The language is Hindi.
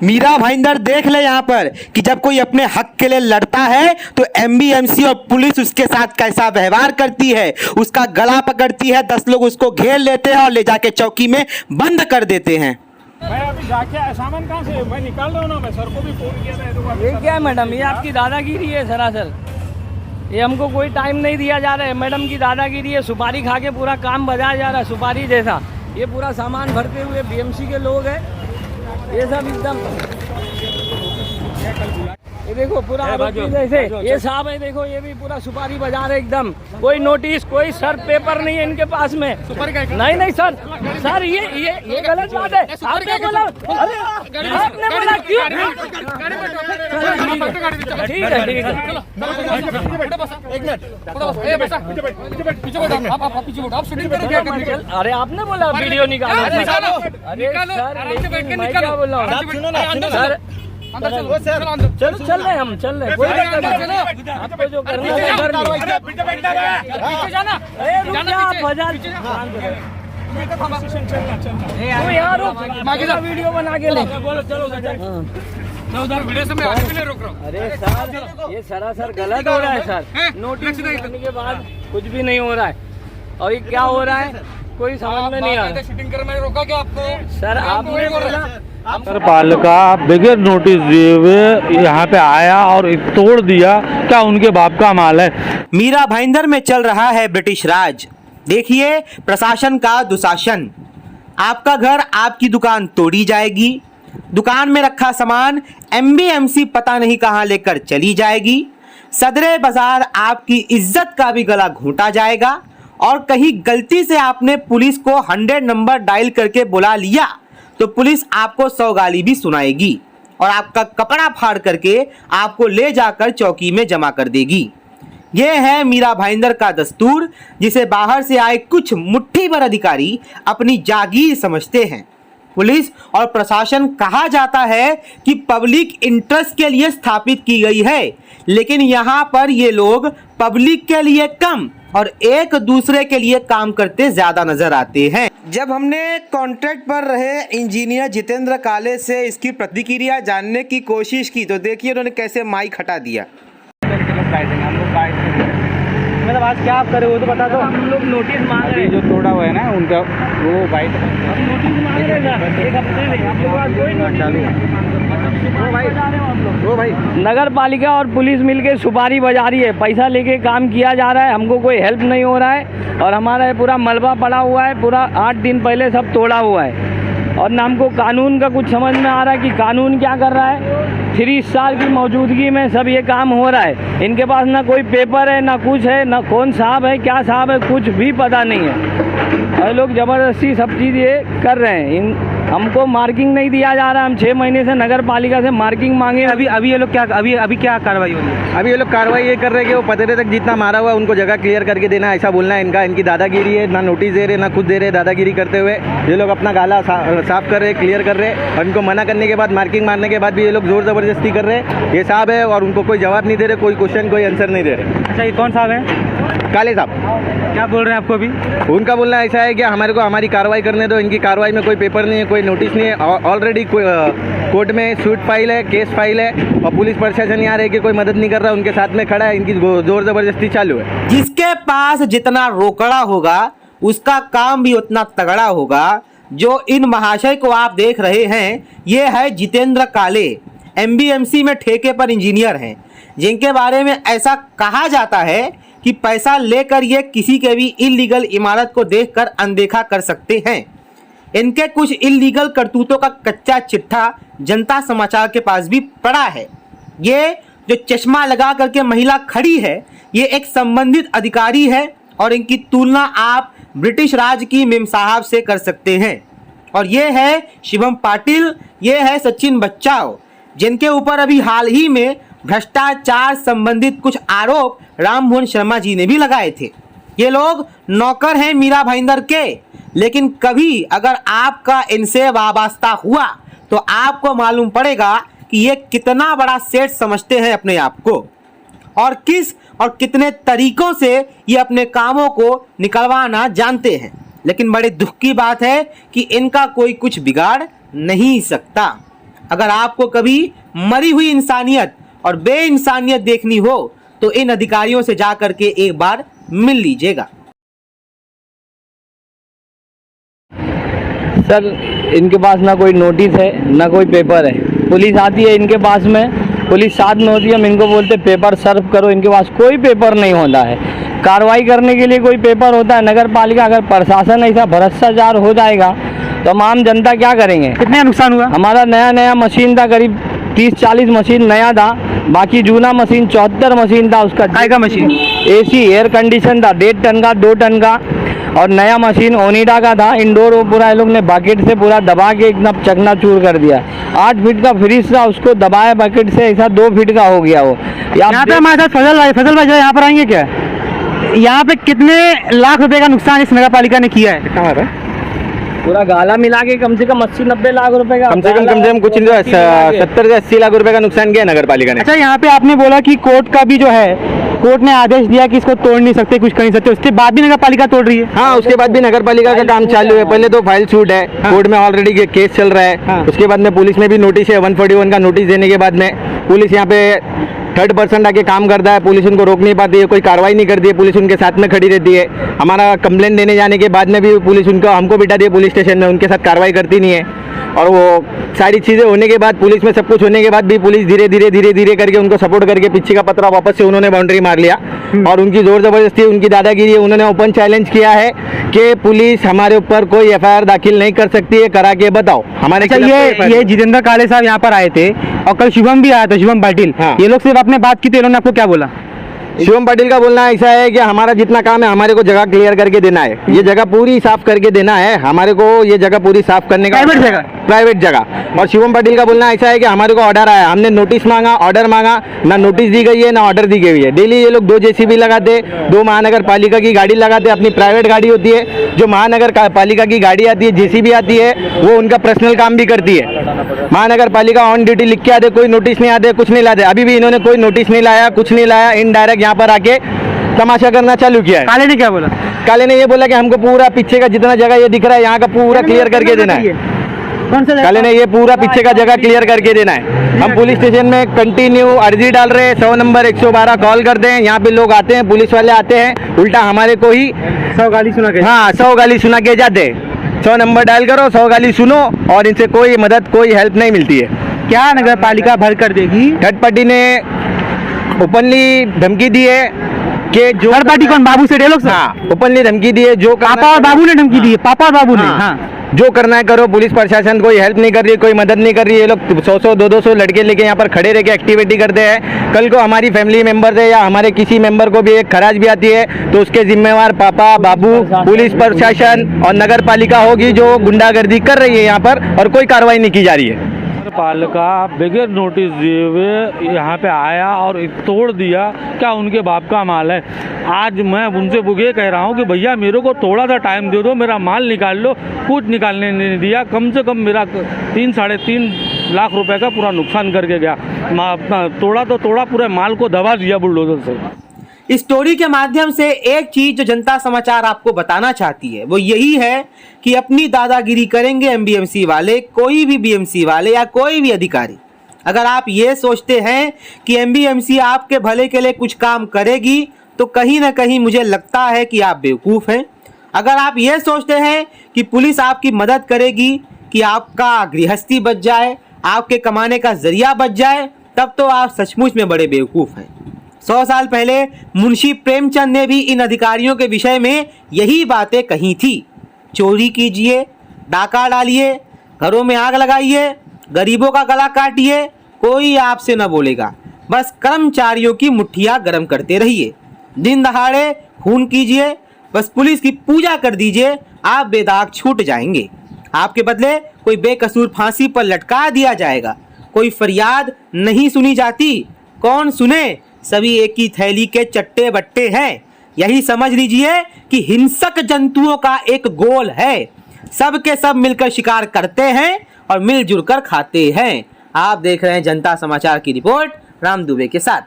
मीरा भाईंदर देख ले यहाँ पर कि जब कोई अपने हक के लिए लड़ता है तो एमबीएमसी और पुलिस उसके साथ कैसा व्यवहार करती है, उसका गला पकड़ती है, 10 लोग उसको घेर लेते हैं और ले जाके चौकी में बंद कर देते हैं। मैं अभी जाके सामान कहाँ से मैं निकाल रहा हूँ ना, मैं सर को भी फोन किया था। ये क्या है मैडम, ये आपकी दादागिरी है सरासर। ये हमको कोई टाइम नहीं दिया जा रहा है, मैडम की दादागिरी है। सुपारी खा के पूरा काम बजाया जा रहा है सुपारी जैसा। ये पूरा सामान भरते हुए बीएमसी के लोग हैं, ये सब एकदम। ये देखो पूरा जैसे ये साहब है, देखो ये भी पूरा सुपारी बाजार है एकदम। कोई नोटिस, कोई सर पेपर नहीं है इनके पास में। नहीं नहीं सर, सर ये गलत बात है। आपने बोला, अरे आपने बोला क्यों? ठीक है ठीक है, अरे आपने बोला वीडियो निकालो। अरे सर मैं क्या बोल रहा हूँ सर, चलो चल रहे हम, चल रहे, कोई दिक्कत नहीं। आपको जो करना है कर लो। यार वीडियो बना के ले। अरे सर ये सरासर गलत हो रहा है सर। नोटिस करने के बाद कुछ भी नहीं हो रहा है और ये क्या हो रहा है कोई समझ में नहीं आ रहा। शूटिंग कर मैंने रोका क्या आपको? सर आपने बोला नगर पालिका बगैर नोटिस दिए हुए यहाँ पे आया और तोड़ दिया, क्या उनके बाप का माल है? मीरा भाईंदर में चल रहा है ब्रिटिश राज। देखिए प्रशासन का दुशासन। आपका घर, आपकी दुकान तोड़ी जाएगी, दुकान में रखा सामान एमबीएमसी पता नहीं कहां लेकर चली जाएगी, सदरे बाजार आपकी इज्जत का भी गला घोंटा जाएगा और कहीं गलती से आपने पुलिस को 100 नंबर डायल करके बुला लिया तो पुलिस आपको 100 गाली भी सुनाएगी और आपका कपड़ा फाड़ करके आपको ले जाकर चौकी में जमा कर देगी। यह है मीरा भाईंदर का दस्तूर, जिसे बाहर से आए कुछ मुट्ठी भर अधिकारी अपनी जागीर समझते हैं। पुलिस और प्रशासन कहा जाता है कि पब्लिक इंटरेस्ट के लिए स्थापित की गई है, लेकिन यहाँ पर ये लोग पब्लिक के लिए कम और एक दूसरे के लिए काम करते ज्यादा नजर आते हैं। जब हमने कॉन्ट्रैक्ट पर रहे इंजीनियर जितेंद्र काले से इसकी प्रतिक्रिया जानने की कोशिश की तो देखिए उन्होंने कैसे माइक हटा दिया। मतलब आज क्या आप करे वो तो बता दो। हम लोग नोटिस मांग रहे हैं, जो तोड़ा हुआ है ना उनका वो बाइट नोटिस मांग रहे हैं एक हफ्ते में। आपके पास कोई वो भाई नगर पालिका और पुलिस मिलके सुपारी बजा रही है, पैसा लेके काम किया जा रहा है, हमको कोई हेल्प नहीं हो रहा है और हमारा पूरा मलबा पड़ा हुआ है, पूरा 8 दिन पहले सब तोड़ा हुआ है और ना हमको कानून का कुछ समझ में आ रहा है कि कानून क्या कर रहा है। 3 साल की मौजूदगी में सब ये काम हो रहा है, इनके पास ना कोई पेपर है, ना कुछ है, ना कौन साहब है क्या साहब है कुछ भी पता नहीं है और लोग ज़बरदस्ती सब चीज़ ये कर रहे हैं। हमको मार्किंग नहीं दिया जा रहा है, हम 6 महीने से नगर पालिका से मार्किंग मांगे। अभी ये लोग क्या अभी क्या कार्रवाई हो रही है? अभी ये लोग कार्रवाई ये कर रहे हैं कि वो पतरे तक जितना मारा हुआ है उनको जगह क्लियर करके देना, ऐसा बोलना है इनका। इनकी दादागिरी है, ना नोटिस दे रहे ना खुद दे रहे, दादागिरी करते हुए ये लोग अपना गाला साफ कर रहे, क्लियर कर रहे और इनको मना करने के बाद, मार्किंग मारने के बाद भी ये लोग जोर जबरदस्ती कर रहे। ये साहब है और उनको कोई जवाब नहीं दे रहे, कोई क्वेश्चन कोई आंसर नहीं दे रहे। अच्छा ये कौन साहब है? काले साहब क्या बोल रहे हैं आपको? अभी उनका बोलना ऐसा है कि हमारे को हमारी कार्रवाई करने दो, इनकी कार्रवाई में कोई पेपर नहीं है, कोई नोटिस नहीं है, ऑलरेडी कोर्ट में सूट फाइल है, केस फाइल है और पुलिस प्रशासन यहाँ रह के कोई मदद नहीं कर रहा, उनके साथ में खड़ा है, इनकी जोर जबरदस्ती चालू है। जिसके पास जितना रोकड़ा होगा उसका काम भी उतना तगड़ा होगा। जो इन महाशय को आप देख रहे हैं ये है जितेंद्र काले, एमबीएमसी में ठेके पर इंजीनियर हैं, जिनके बारे में ऐसा कहा जाता है कि पैसा लेकर ये किसी के भी इल्लीगल इमारत को देखकर अनदेखा कर सकते हैं। इनके कुछ इल्लीगल करतूतों का कच्चा चिट्ठा जनता समाचार के पास भी पड़ा है। ये जो चश्मा लगा करके महिला खड़ी है ये एक संबंधित अधिकारी है और इनकी तुलना आप ब्रिटिश राज की मेम साहब से कर सकते हैं। और ये है शिवम पाटिल, ये है सचिन बच्चाओ, जिनके ऊपर अभी हाल ही में भ्रष्टाचार संबंधित कुछ आरोप राममोहन शर्मा जी ने भी लगाए थे। ये लोग नौकर हैं मीरा भाईंदर के, लेकिन कभी अगर आपका इनसे वाबस्ता हुआ तो आपको मालूम पड़ेगा कि ये कितना बड़ा सेठ समझते हैं अपने आप को और किस और कितने तरीकों से ये अपने कामों को निकलवाना जानते हैं। लेकिन बड़े दुख की बात है कि इनका कोई कुछ बिगाड़ नहीं सकता। अगर आपको कभी मरी हुई इंसानियत और बेइंसानियत देखनी हो तो इन अधिकारियों से जा करके एक बार मिल लीजिएगा। सर इनके पास ना कोई नोटिस है ना कोई पेपर है। पुलिस आती है इनके पास में, पुलिस साथ में होती है, हम इनको बोलते पेपर सर्व करो, इनके पास कोई पेपर नहीं होता है। कार्रवाई करने के लिए कोई पेपर होता है नगर पालिका, अगर प्रशासन ऐसा भ्रष्टाचार हो जाएगा तो हम आम जनता क्या करेंगे। कितने नुकसान हुआ? हमारा नया मशीन था, करीब 30-40 मशीन नया था, बाकी जूना मशीन 74 मशीन था। उसका काय का मशीन? AC एयर कंडीशन था, 1.5 टन का, 2 टन का, और नया मशीन ओनिडा का था। इंडोर वो पूरा ये लोग ने बकेट से पूरा दबा के एकदम चकनाचूर कर दिया। 8 फीट का फ्रिज था, उसको दबाया बकेट से, ऐसा 2 फीट का हो गया वो। यहाँ पे हमारे साथ फजल भाई यहाँ पर आएंगे क्या? यहाँ पे कितने लाख रुपए का नुकसान इस नगर पालिका ने किया है? पूरा गाला मिला के कम से कम 80-90 लाख रुपए का, कम से कम कुछ 70 से 80 लाख रुपए का नुकसान किया नगर पालिका ने। अच्छा, यहाँ पे आपने बोला कि कोर्ट का भी जो है, कोर्ट ने आदेश दिया कि इसको तोड़ नहीं सकते, कुछ कर नहीं सकते, उसके बाद भी नगर पालिका तोड़ रही है। हाँ, उसके बाद भी नगर पालिका का काम चालू है। पहले तो फाइल शूट है, कोर्ट में ऑलरेडी केस चल रहा है। उसके बाद में पुलिस में भी नोटिस है, 141 का नोटिस देने के बाद में पुलिस यहाँ पे 3rd पर्सन आके काम करता है। पुलिस उनको रोक नहीं पाती है, कोई कार्रवाई नहीं करती है, पुलिस उनके साथ में खड़ी रहती है। हमारा कंप्लेंट देने जाने के बाद में भी पुलिस हमको बिठा दी है पुलिस स्टेशन में, उनके साथ कार्रवाई करती नहीं है। और वो सारी चीज़ें होने के बाद, पुलिस में सब कुछ होने के बाद भी पुलिस धीरे धीरे करके उनको सपोर्ट करके पीछे का पतरा वापस से उन्होंने बाउंड्री मार लिया। और उनकी जोर जबरदस्ती, उनकी दादागिरी है। उन्होंने ओपन चैलेंज किया है कि पुलिस हमारे ऊपर कोई FIR दाखिल नहीं कर सकती है, करा के बताओ हमारे। अच्छा, ये जितेंद्र काले साहब यहाँ पर आए थे और कल शुभम भी आया था, शुभम पाटिल। हाँ। ये लोग सिर्फ आपने बात की तो इन्होंने आपको क्या बोला? शिवम पाटिल का बोलना ऐसा है कि हमारा जितना काम है हमारे को जगह क्लियर करके देना है, ये जगह पूरी साफ करके देना है हमारे को, ये जगह पूरी साफ करने का प्राइवेट जगह। और शिवम पाटिल का बोलना ऐसा है कि हमारे को ऑर्डर आया, हमने नोटिस मांगा, ऑर्डर मांगा, ना नोटिस दी गई है ना ऑर्डर दी गई है। डेली ये लोग 2 JCB लगाते, 2 महानगर पालिका की गाड़ी लगाते, अपनी प्राइवेट गाड़ी होती है। जो महानगर पालिका की गाड़ी आती है, JCB आती है, वो उनका पर्सनल काम भी करती है। महानगर पालिका ऑन ड्यूटी लिख के आते, कोई नोटिस नहीं आते, कुछ नहीं लाते। अभी भी इन्होंने कोई नोटिस नहीं लाया, कुछ नहीं लाया, इनडायरेक्ट यहाँ पर आके तमाशा करना चालू किया है। काले ने क्या बोला? काले ने ये बोला कि हमको पूरा पीछे का जितना जगह ये दिख रहा है यहाँ का पूरा क्लियर करके देना है। कौन सा? काले ने ये पूरा पीछे का जगह क्लियर करके देना है। हम पुलिस स्टेशन में कंटिन्यू अर्जी डाल रहे हैं, 100 नंबर 112 कॉल करते हैं, यहाँ पे लोग आते हैं, पुलिस वाले आते हैं, उल्टा हमारे को ही 100 गाली सुना के। हाँ 100 गाली सुना के जाते। 100 नंबर डायल करो, 100 गाली सुनो, और इनसे कोई मदद कोई हेल्प नहीं मिलती है। क्या नगर पालिका भर कर देगी? 3rd पार्टी ने ओपनली धमकी दी है कि जो 3rd पार्टी कौन? बाबू से डेलोग? हाँ, ओपनली धमकी दी है, जो पापा और बाबू ने धमकी दी है, पापा और बाबू ने। हाँ, जो करना है करो। पुलिस प्रशासन कोई हेल्प नहीं कर रही, कोई मदद नहीं कर रही। ये लोग 100-100 200 लड़के लेके यहाँ पर खड़े रह के एक्टिविटी करते हैं। कल को हमारी फैमिली मेंबर है या हमारे किसी मेंबर को भी एक खराज भी आती है तो उसके जिम्मेवार पापा, बाबू, पुलिस प्रशासन और नगर पालिका होगी जो गुंडागर्दी कर रही है यहाँ पर, और कोई कार्रवाई नहीं की जा रही है। पालिका बगैर नोटिस दिए हुए यहाँ पे आया और तोड़ दिया, क्या उनके बाप का माल है? आज मैं उनसे ये कह रहा हूँ कि भैया मेरे को थोड़ा सा टाइम दे दो, मेरा माल निकाल लो। कुछ निकालने नहीं दिया, कम से कम मेरा 3-3.5 लाख रुपए का पूरा नुकसान करके गया। अपना तोड़ा तो तोड़ा, पूरे माल को दबा दिया बुलडोजर से। इस स्टोरी के माध्यम से एक चीज जो जनता समाचार आपको बताना चाहती है वो यही है कि अपनी दादागिरी करेंगे MBMC वाले, कोई भी BMC वाले या कोई भी अधिकारी। अगर आप ये सोचते हैं कि MBMC आपके भले के लिए कुछ काम करेगी तो कहीं ना कहीं मुझे लगता है कि आप बेवकूफ़ हैं। अगर आप ये सोचते हैं कि पुलिस आपकी मदद करेगी कि आपका गृहस्थी बच जाए, आपके कमाने का जरिया बच जाए, तब तो आप सचमुच में बड़े बेवकूफ़ हैं। 100 साल पहले मुंशी प्रेमचंद ने भी इन अधिकारियों के विषय में यही बातें कही थी। चोरी कीजिए, डाका डालिए, घरों में आग लगाइए, गरीबों का गला काटिए, कोई आपसे न बोलेगा। बस कर्मचारियों की मुट्ठियां गर्म करते रहिए, दिन दहाड़े खून कीजिए, बस पुलिस की पूजा कर दीजिए, आप बेदाग छूट जाएंगे। आपके बदले कोई बेकसूर फांसी पर लटका दिया जाएगा। कोई फरियाद नहीं सुनी जाती, कौन सुने? सभी एक ही थैली के चट्टे बट्टे हैं। यही समझ लीजिए कि हिंसक जंतुओं का एक गोल है, सब के सब मिलकर शिकार करते हैं और मिलजुल कर खाते हैं। आप देख रहे हैं जनता समाचार की रिपोर्ट राम दुबे के साथ।